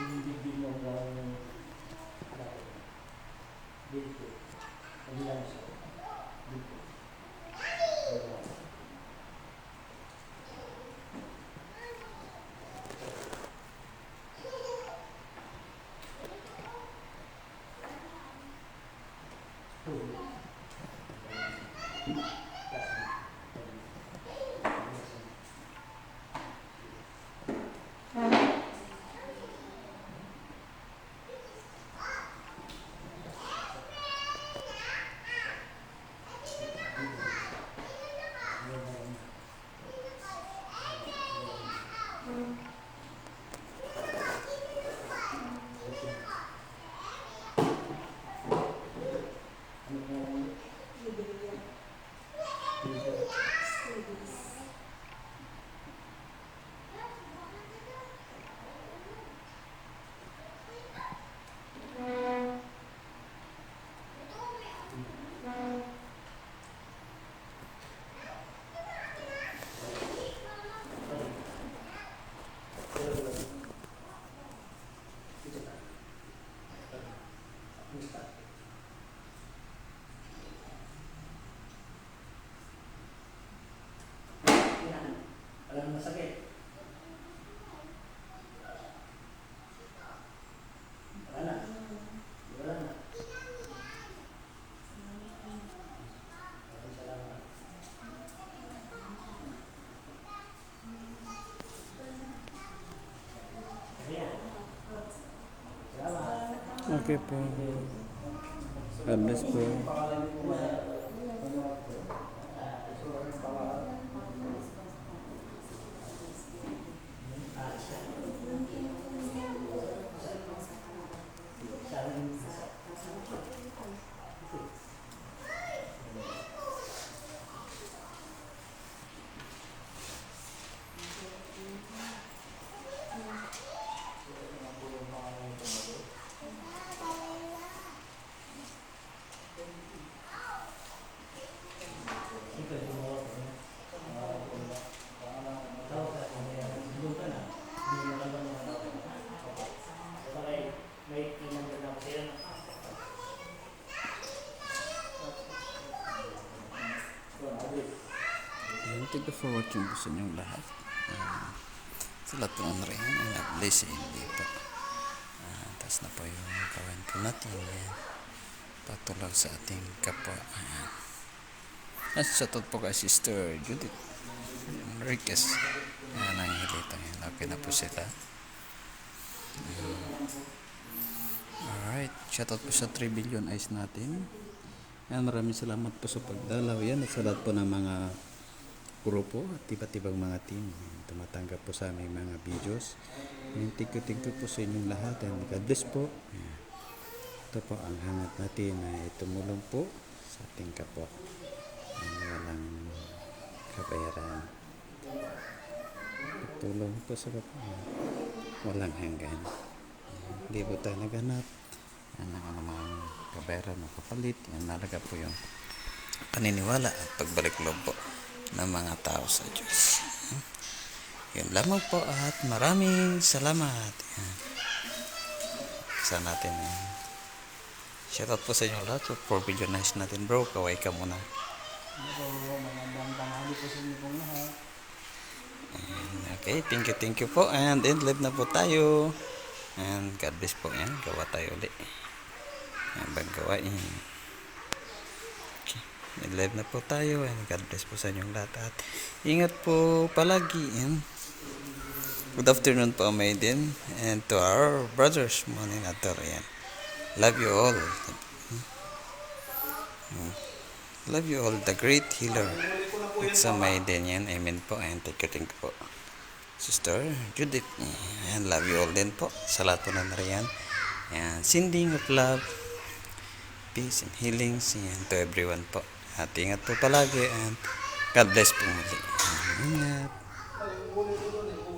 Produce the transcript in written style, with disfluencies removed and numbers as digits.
Yung bibig mo hanggang dito. Hindi lang siya. Dito. Alam mo masakit. Wala na. Wala na. Salamat. Okay po. God bless po. Thank you for watching po sa inyong lahat. Sa lahat po ng rin, bless dito. Tapos na po yung kawan po natin. Patulog sa ating kapwa. At shoutout po kay Sister Judith Enriquez. Nanghilito yan. Okay na po sila. Alright. Shoutout po sa 3 billion eyes natin. Maraming salamat po sa pagdalaw yan. At sa lahat po ng mga grupo at iba't ibang mga team tumatanggap po sa aming mga videos. Thank you po sa inyong lahat, and God bless po. Ito po ang hangat natin na tumulong po sa ating kapwa walang kabayaran. Tulong po sa kapwa walang hanggan. Hindi po tayo naghanap ng mga kabayaran o kapalit. Yan nalaga po yung paniniwala at pagbalik loob po ng mga tao sa Diyos. Yun lamang po at maraming salamat. Sa natin. Shoutout po sa inyo lahat. So, for video nice natin bro. Kaway ka muna. Magandang tanghali po sa inyo pong lahat. Okay, thank you po. And end live na po tayo. And God bless po. Yan, gawa tayo ulit. Yan, baggawain. Live na po tayo, and God bless po sa inyong lahat at ingat po palagi. Good afternoon po, Maiden, and to our brothers monitor. Love you all. Love you all, the great healer. It's a Maiden yan. Amen po, and thank you po Sister Judith, and love you all din po sa lahat po na nariyan. Sending of love, peace and healings to everyone po. At ingat po palagi, and God bless po muli. Ingat.